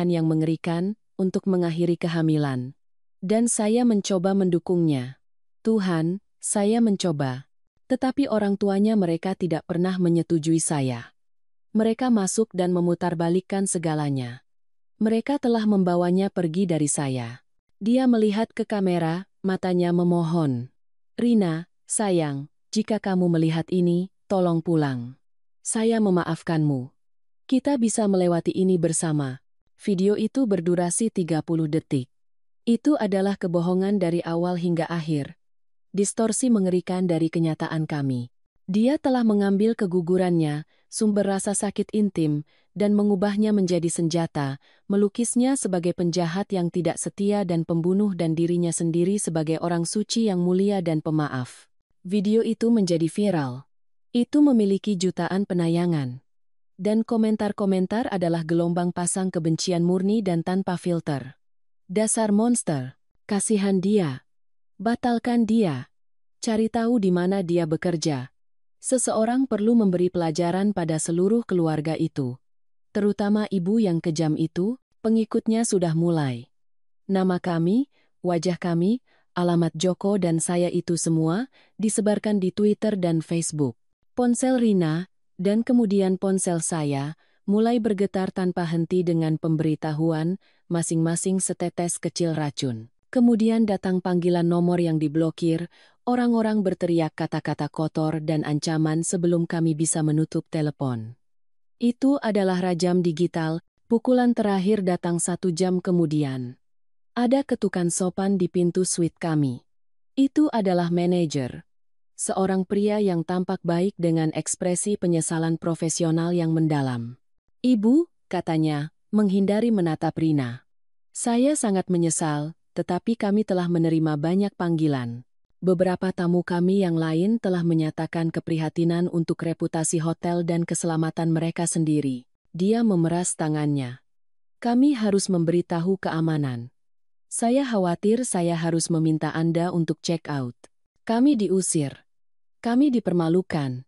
yang mengerikan, untuk mengakhiri kehamilan. Dan saya mencoba mendukungnya. Tuhan, saya mencoba. Tetapi orang tuanya mereka tidak pernah menyetujui saya. Mereka masuk dan memutarbalikkan segalanya. Mereka telah membawanya pergi dari saya. Dia melihat ke kamera, matanya memohon. Rina, sayang, jika kamu melihat ini, tolong pulang. Saya memaafkanmu. Kita bisa melewati ini bersama. Video itu berdurasi 30 detik. Itu adalah kebohongan dari awal hingga akhir. Distorsi mengerikan dari kenyataan kami. Dia telah mengambil kegugurannya, sumber rasa sakit intim, dan mengubahnya menjadi senjata, melukisnya sebagai penjahat yang tidak setia dan pembunuh dan dirinya sendiri sebagai orang suci yang mulia dan pemaaf. Video itu menjadi viral. Itu memiliki jutaan penayangan. Dan komentar-komentar adalah gelombang pasang kebencian murni dan tanpa filter. Dasar monster. Kasihan dia. Batalkan dia. Cari tahu di mana dia bekerja. Seseorang perlu memberi pelajaran pada seluruh keluarga itu. Terutama ibu yang kejam itu, pengikutnya sudah mulai. Nama kami, wajah kami, alamat Joko dan saya itu semua, disebarkan di Twitter dan Facebook. Ponsel Rina, dan kemudian ponsel saya, mulai bergetar tanpa henti dengan pemberitahuan, masing-masing setetes kecil racun. Kemudian datang panggilan nomor yang diblokir, orang-orang berteriak kata-kata kotor dan ancaman sebelum kami bisa menutup telepon. Itu adalah rajam digital, pukulan terakhir datang 1 jam kemudian. Ada ketukan sopan di pintu suite kami. Itu adalah manajer. Seorang pria yang tampak baik dengan ekspresi penyesalan profesional yang mendalam. Ibu, katanya, menghindari menatap Rina. Saya sangat menyesal, tetapi kami telah menerima banyak panggilan. Beberapa tamu kami yang lain telah menyatakan keprihatinan untuk reputasi hotel dan keselamatan mereka sendiri. Dia memeras tangannya. Kami harus memberitahu keamanan. Saya khawatir saya harus meminta Anda untuk check out. Kami diusir. Kami dipermalukan.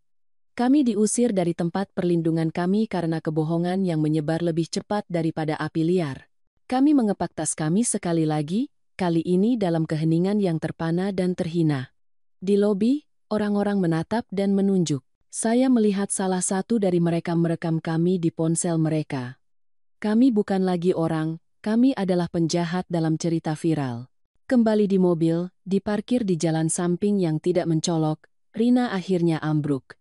Kami diusir dari tempat perlindungan kami karena kebohongan yang menyebar lebih cepat daripada api liar. Kami mengepak tas kami sekali lagi, kali ini dalam keheningan yang terpana dan terhina. Di lobi, orang-orang menatap dan menunjuk. Saya melihat salah satu dari mereka merekam kami di ponsel mereka. Kami bukan lagi orang, kami adalah penjahat dalam cerita viral. Kembali di mobil, diparkir di jalan samping yang tidak mencolok, Rina akhirnya ambruk.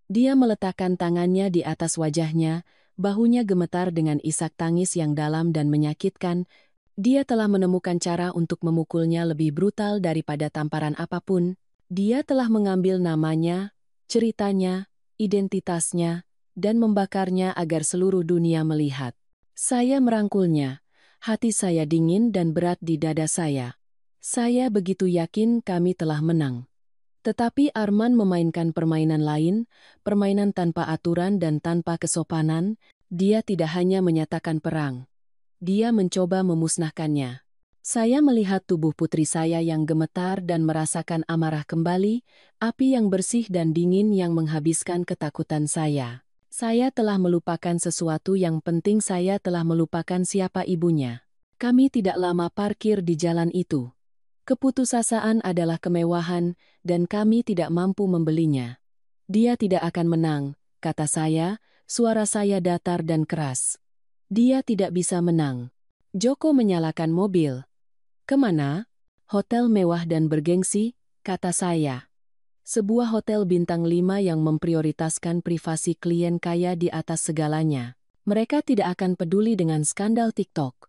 Dia meletakkan tangannya di atas wajahnya, bahunya gemetar dengan isak tangis yang dalam dan menyakitkan. Dia telah menemukan cara untuk memukulnya lebih brutal daripada tamparan apapun. Dia telah mengambil namanya, ceritanya, identitasnya, dan membakarnya agar seluruh dunia melihat. Saya merangkulnya. Hati saya dingin dan berat di dada saya. Saya begitu yakin kami telah menang. Tetapi Arman memainkan permainan lain, permainan tanpa aturan dan tanpa kesopanan. Dia tidak hanya menyatakan perang. Dia mencoba memusnahkannya. Saya melihat tubuh putri saya yang gemetar dan merasakan amarah kembali, api yang bersih dan dingin yang menghabiskan ketakutan saya. Saya telah melupakan sesuatu yang penting, saya telah melupakan siapa ibunya. Kami tidak lama parkir di jalan itu. Keputusasaan adalah kemewahan, dan kami tidak mampu membelinya. Dia tidak akan menang, kata saya, suara saya datar dan keras. Dia tidak bisa menang. Joko menyalakan mobil. Kemana? Hotel mewah dan bergengsi, kata saya. Sebuah hotel bintang 5 yang memprioritaskan privasi klien kaya di atas segalanya. Mereka tidak akan peduli dengan skandal TikTok.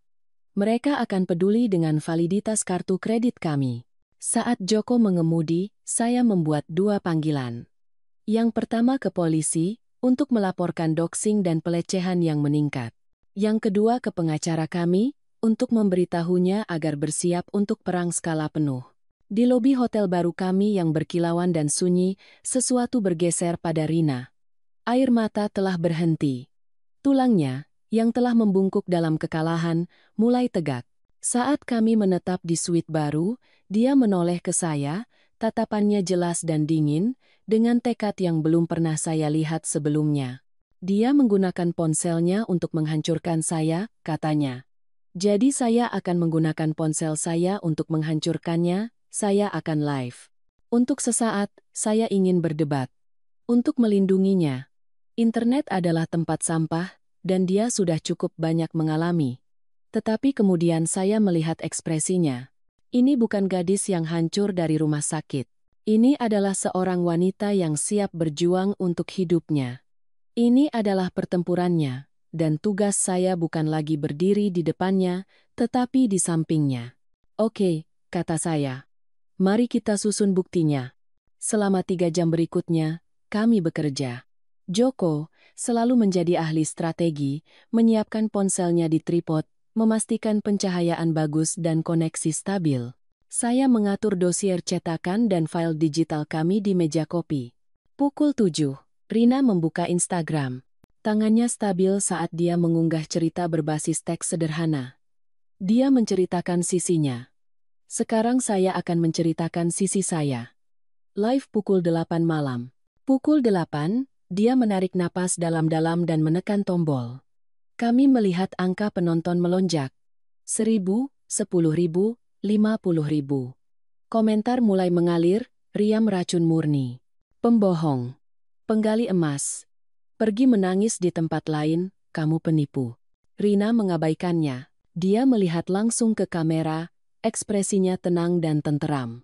Mereka akan peduli dengan validitas kartu kredit kami. Saat Joko mengemudi, saya membuat 2 panggilan. Yang pertama ke polisi, untuk melaporkan doxing dan pelecehan yang meningkat. Yang kedua ke pengacara kami, untuk memberitahunya agar bersiap untuk perang skala penuh. Di lobi hotel baru kami yang berkilauan dan sunyi, sesuatu bergeser pada Rina. Air mata telah berhenti. Tulangnya, yang telah membungkuk dalam kekalahan, mulai tegak. Saat kami menetap di suite baru, dia menoleh ke saya, tatapannya jelas dan dingin, dengan tekad yang belum pernah saya lihat sebelumnya. Dia menggunakan ponselnya untuk menghancurkan saya, katanya. Jadi saya akan menggunakan ponsel saya untuk menghancurkannya, saya akan live. Untuk sesaat, saya ingin berdebat. Untuk melindunginya. Internet adalah tempat sampah, dan dia sudah cukup banyak mengalami. Tetapi kemudian saya melihat ekspresinya. Ini bukan gadis yang hancur dari rumah sakit. Ini adalah seorang wanita yang siap berjuang untuk hidupnya. Ini adalah pertempurannya, dan tugas saya bukan lagi berdiri di depannya, tetapi di sampingnya. Oke, kata saya. Mari kita susun buktinya. Selama 3 jam berikutnya, kami bekerja. Joko selalu menjadi ahli strategi, menyiapkan ponselnya di tripod, memastikan pencahayaan bagus dan koneksi stabil. Saya mengatur dosier cetakan dan file digital kami di meja kopi. Pukul 7, Rina membuka Instagram. Tangannya stabil saat dia mengunggah cerita berbasis teks sederhana. Dia menceritakan sisinya. Sekarang saya akan menceritakan sisi saya. Live pukul 8 malam. Pukul 8, dia menarik napas dalam-dalam dan menekan tombol. Kami melihat angka penonton melonjak. 1.000, 10.000, 50.000. Komentar mulai mengalir, riam racun murni. Pembohong. Penggali emas. Pergi menangis di tempat lain, kamu penipu. Rina mengabaikannya. Dia melihat langsung ke kamera, ekspresinya tenang dan tenteram.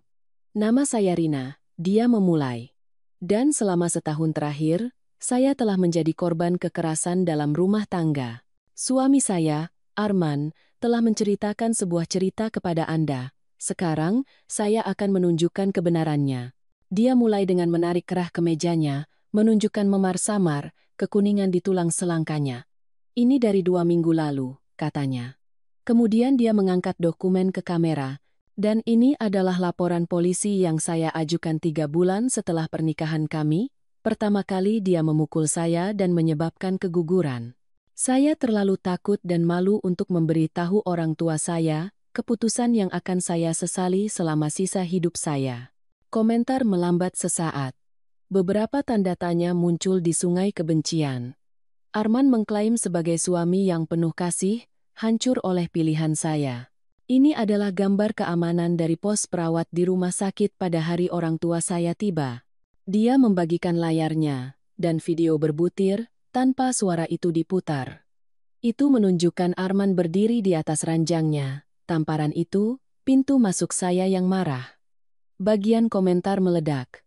Nama saya Rina, dia memulai. Dan selama setahun terakhir, saya telah menjadi korban kekerasan dalam rumah tangga. Suami saya, Arman, telah menceritakan sebuah cerita kepada Anda. Sekarang, saya akan menunjukkan kebenarannya. Dia mulai dengan menarik kerah kemejanya, menunjukkan memar-samar, kekuningan di tulang selangkanya. Ini dari 2 minggu lalu, katanya. Kemudian dia mengangkat dokumen ke kamera. Dan ini adalah laporan polisi yang saya ajukan 3 bulan setelah pernikahan kami. Pertama kali dia memukul saya dan menyebabkan keguguran. Saya terlalu takut dan malu untuk memberitahu orang tua saya, keputusan yang akan saya sesali selama sisa hidup saya. Komentar melambat sesaat. Beberapa tanda tanya muncul di sungai kebencian. Arman mengklaim sebagai suami yang penuh kasih, hancur oleh pilihan saya. Ini adalah gambar keamanan dari pos perawat di rumah sakit pada hari orang tua saya tiba. Dia membagikan layarnya, dan video berbutir, tanpa suara itu diputar. Itu menunjukkan Arman berdiri di atas ranjangnya. Tamparan itu, pintu masuk saya yang marah. Bagian komentar meledak.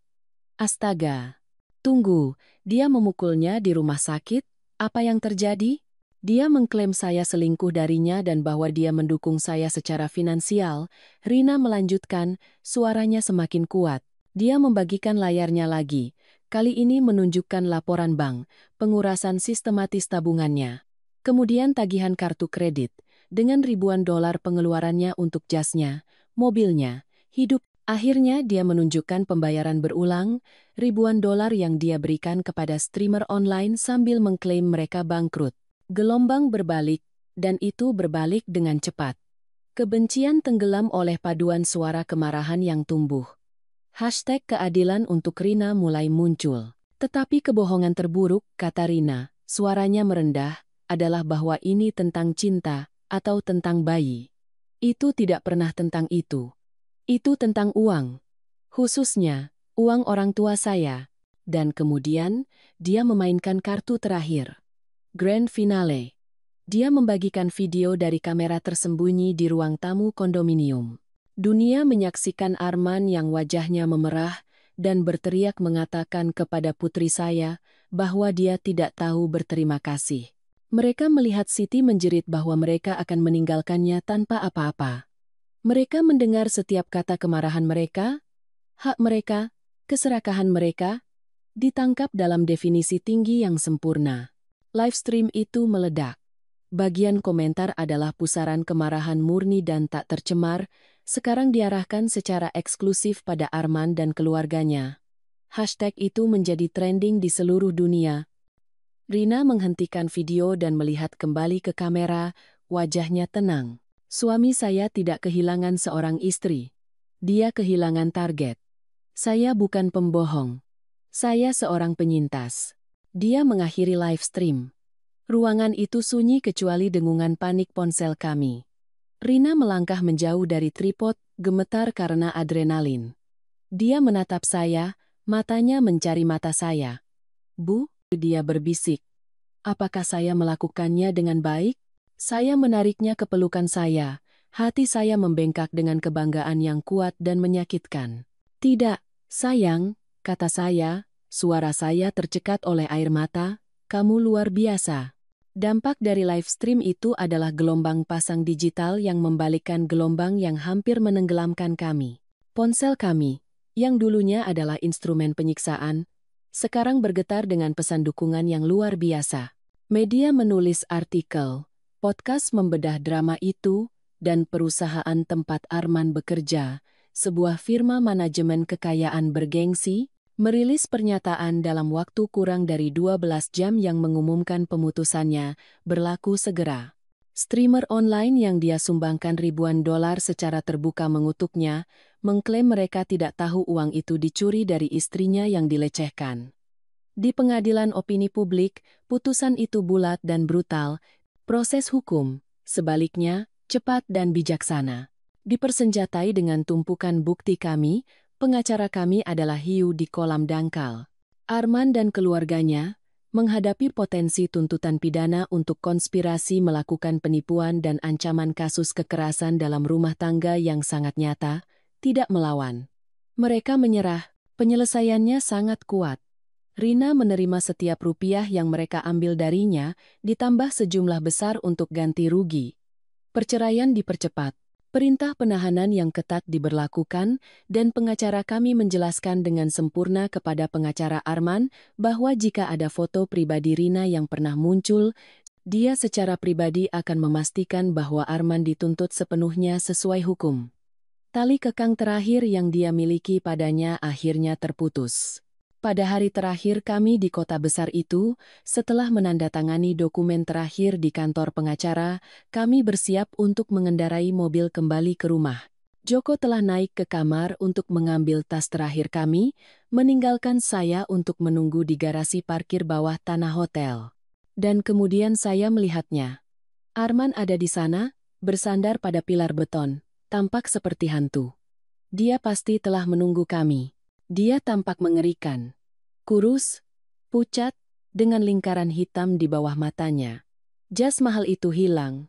Astaga. Tunggu, dia memukulnya di rumah sakit? Apa yang terjadi? Dia mengklaim saya selingkuh darinya dan bahwa dia mendukung saya secara finansial. Rina melanjutkan, suaranya semakin kuat. Dia membagikan layarnya lagi. Kali ini menunjukkan laporan bank, pengurasan sistematis tabungannya. Kemudian tagihan kartu kredit, dengan ribuan dolar pengeluarannya untuk jasnya, mobilnya, hidup. Akhirnya dia menunjukkan pembayaran berulang, ribuan dolar yang dia berikan kepada streamer online sambil mengklaim mereka bangkrut. Gelombang berbalik, dan itu berbalik dengan cepat. Kebencian tenggelam oleh paduan suara kemarahan yang tumbuh. Hashtag keadilan untuk Rina mulai muncul. Tetapi kebohongan terburuk, kata Rina, suaranya merendah, adalah bahwa ini tentang cinta, atau tentang bayi. Itu tidak pernah tentang itu. Itu tentang uang. Khususnya, uang orang tua saya. Dan kemudian, dia memainkan kartu terakhir. Grand Finale. Dia membagikan video dari kamera tersembunyi di ruang tamu kondominium. Dunia menyaksikan Arman yang wajahnya memerah dan berteriak mengatakan kepada putri saya bahwa dia tidak tahu berterima kasih. Mereka melihat Siti menjerit bahwa mereka akan meninggalkannya tanpa apa-apa. Mereka mendengar setiap kata kemarahan mereka, hak mereka, keserakahan mereka. Ditangkap dalam definisi tinggi yang sempurna. Livestream itu meledak. Bagian komentar adalah pusaran kemarahan murni dan tak tercemar, sekarang diarahkan secara eksklusif pada Arman dan keluarganya. Hashtag itu menjadi trending di seluruh dunia. Rina menghentikan video dan melihat kembali ke kamera, wajahnya tenang. Suami saya tidak kehilangan seorang istri. Dia kehilangan target. Saya bukan pembohong. Saya seorang penyintas. Dia mengakhiri live stream. Ruangan itu sunyi kecuali dengungan panik ponsel kami. Rina melangkah menjauh dari tripod, gemetar karena adrenalin. Dia menatap saya, matanya mencari mata saya. Bu, dia berbisik. Apakah saya melakukannya dengan baik? Saya menariknya ke pelukan saya. Hati saya membengkak dengan kebanggaan yang kuat dan menyakitkan. Tidak, sayang, kata saya, suara saya tercekat oleh air mata, kamu luar biasa. Dampak dari live stream itu adalah gelombang pasang digital yang membalikkan gelombang yang hampir menenggelamkan kami. Ponsel kami, yang dulunya adalah instrumen penyiksaan, sekarang bergetar dengan pesan dukungan yang luar biasa. Media menulis artikel, podcast membedah drama itu, dan perusahaan tempat Arman bekerja, sebuah firma manajemen kekayaan bergengsi, merilis pernyataan dalam waktu kurang dari 12 jam yang mengumumkan pemutusannya, berlaku segera. Streamer online yang dia sumbangkan ribuan dolar secara terbuka mengutuknya, mengklaim mereka tidak tahu uang itu dicuri dari istrinya yang dilecehkan. Di pengadilan opini publik, putusan itu bulat dan brutal, proses hukum, sebaliknya, cepat dan bijaksana. Dipersenjatai dengan tumpukan bukti kami, pengacara kami adalah hiu di kolam dangkal. Arman dan keluarganya menghadapi potensi tuntutan pidana untuk konspirasi melakukan penipuan dan ancaman kasus kekerasan dalam rumah tangga yang sangat nyata, tidak melawan. Mereka menyerah, penyelesaiannya sangat kuat. Rina menerima setiap rupiah yang mereka ambil darinya, ditambah sejumlah besar untuk ganti rugi. Perceraian dipercepat. Perintah penahanan yang ketat diberlakukan, dan pengacara kami menjelaskan dengan sempurna kepada pengacara Arman bahwa jika ada foto pribadi Rina yang pernah muncul, dia secara pribadi akan memastikan bahwa Arman dituntut sepenuhnya sesuai hukum. Tali kekang terakhir yang dia miliki padanya akhirnya terputus. Pada hari terakhir kami di kota besar itu, setelah menandatangani dokumen terakhir di kantor pengacara, kami bersiap untuk mengendarai mobil kembali ke rumah. Joko telah naik ke kamar untuk mengambil tas terakhir kami, meninggalkan saya untuk menunggu di garasi parkir bawah tanah hotel. Dan kemudian saya melihatnya. Arman ada di sana, bersandar pada pilar beton, tampak seperti hantu. Dia pasti telah menunggu kami. Dia tampak mengerikan. Kurus, pucat, dengan lingkaran hitam di bawah matanya. Jas mahal itu hilang.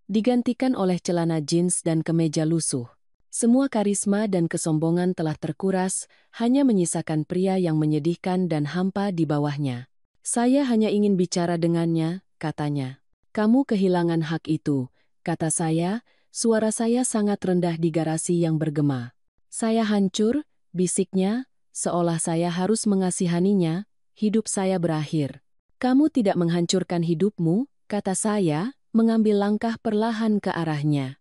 Digantikan oleh celana jeans dan kemeja lusuh. Semua karisma dan kesombongan telah terkuras, hanya menyisakan pria yang menyedihkan dan hampa di bawahnya. Saya hanya ingin bicara dengannya, katanya. Kamu kehilangan hak itu, kata saya, suara saya sangat rendah di garasi yang bergema. Saya hancur, bisiknya, seolah saya harus mengasihaninya, hidup saya berakhir. Kamu tidak menghancurkan hidupmu, kata saya, mengambil langkah perlahan ke arahnya.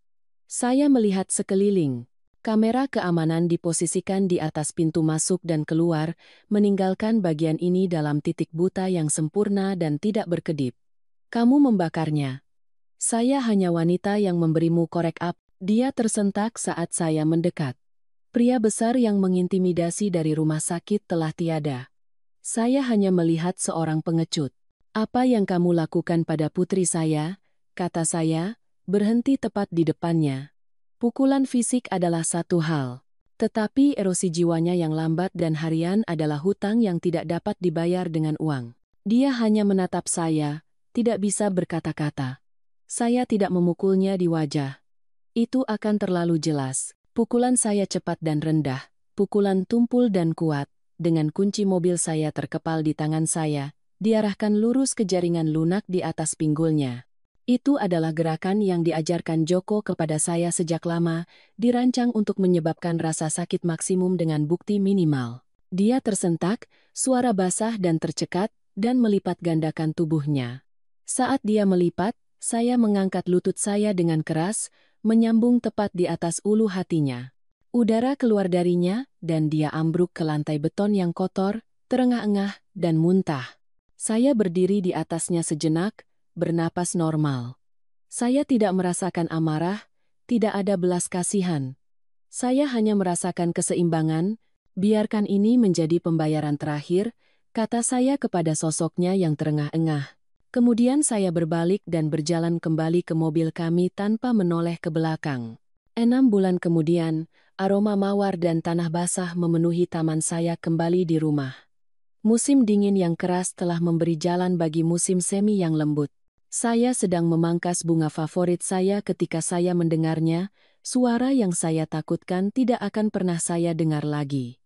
Saya melihat sekeliling. Kamera keamanan diposisikan di atas pintu masuk dan keluar, meninggalkan bagian ini dalam titik buta yang sempurna dan tidak berkedip. Kamu membakarnya. Saya hanya wanita yang memberimu korek api. Dia tersentak saat saya mendekat. Pria besar yang mengintimidasi dari rumah sakit telah tiada. Saya hanya melihat seorang pengecut. Apa yang kamu lakukan pada putri saya, kata saya, berhenti tepat di depannya. Pukulan fisik adalah satu hal. Tetapi erosi jiwanya yang lambat dan harian adalah hutang yang tidak dapat dibayar dengan uang. Dia hanya menatap saya, tidak bisa berkata-kata. Saya tidak memukulnya di wajah. Itu akan terlalu jelas. Pukulan saya cepat dan rendah, pukulan tumpul dan kuat, dengan kunci mobil saya terkepal di tangan saya, diarahkan lurus ke jaringan lunak di atas pinggulnya. Itu adalah gerakan yang diajarkan Joko kepada saya sejak lama, dirancang untuk menyebabkan rasa sakit maksimum dengan bukti minimal. Dia tersentak, suara basah dan tercekat, dan melipat gandakan tubuhnya. Saat dia melipat, saya mengangkat lutut saya dengan keras, menyambung tepat di atas ulu hatinya. Udara keluar darinya, dan dia ambruk ke lantai beton yang kotor, terengah-engah, dan muntah. Saya berdiri di atasnya sejenak, bernapas normal. Saya tidak merasakan amarah, tidak ada belas kasihan. Saya hanya merasakan keseimbangan. Biarkan ini menjadi pembayaran terakhir, kata saya kepada sosoknya yang terengah-engah. Kemudian saya berbalik dan berjalan kembali ke mobil kami tanpa menoleh ke belakang. 6 bulan kemudian, aroma mawar dan tanah basah memenuhi taman saya kembali di rumah. Musim dingin yang keras telah memberi jalan bagi musim semi yang lembut. Saya sedang memangkas bunga favorit saya ketika saya mendengarnya, suara yang saya takutkan tidak akan pernah saya dengar lagi.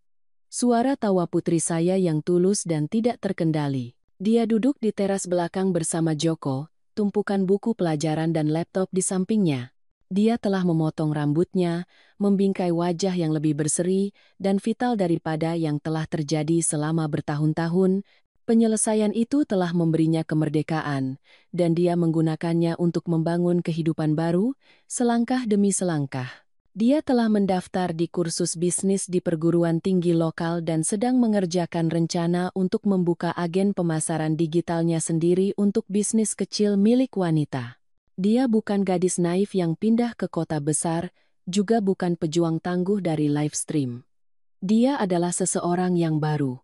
Suara tawa putri saya yang tulus dan tidak terkendali. Dia duduk di teras belakang bersama Joko, tumpukan buku pelajaran dan laptop di sampingnya. Dia telah memotong rambutnya, membingkai wajah yang lebih berseri dan vital daripada yang telah terjadi selama bertahun-tahun. Penyelesaian itu telah memberinya kemerdekaan, dan dia menggunakannya untuk membangun kehidupan baru, selangkah demi selangkah. Dia telah mendaftar di kursus bisnis di perguruan tinggi lokal dan sedang mengerjakan rencana untuk membuka agen pemasaran digitalnya sendiri untuk bisnis kecil milik wanita. Dia bukan gadis naif yang pindah ke kota besar, juga bukan pejuang tangguh dari live stream. Dia adalah seseorang yang baru.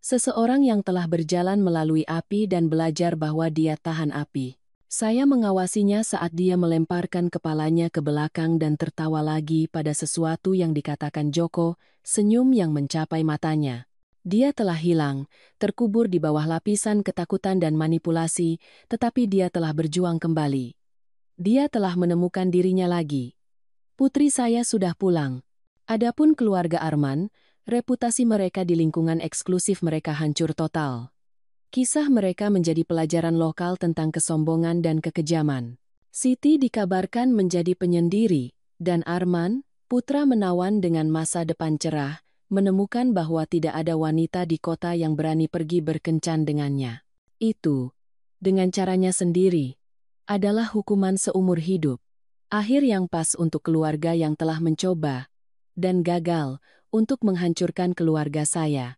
Seseorang yang telah berjalan melalui api dan belajar bahwa dia tahan api. Saya mengawasinya saat dia melemparkan kepalanya ke belakang dan tertawa lagi pada sesuatu yang dikatakan Joko, senyum yang mencapai matanya. Dia telah hilang, terkubur di bawah lapisan ketakutan dan manipulasi, tetapi dia telah berjuang kembali. Dia telah menemukan dirinya lagi. Putri saya sudah pulang. Adapun keluarga Arman, reputasi mereka di lingkungan eksklusif mereka hancur total. Kisah mereka menjadi pelajaran lokal tentang kesombongan dan kekejaman. Siti dikabarkan menjadi penyendiri, dan Arman, putra menawan dengan masa depan cerah, menemukan bahwa tidak ada wanita di kota yang berani pergi berkencan dengannya. Itu, dengan caranya sendiri, adalah hukuman seumur hidup. Akhir yang pas untuk keluarga yang telah mencoba, dan gagal, untuk menghancurkan keluarga saya.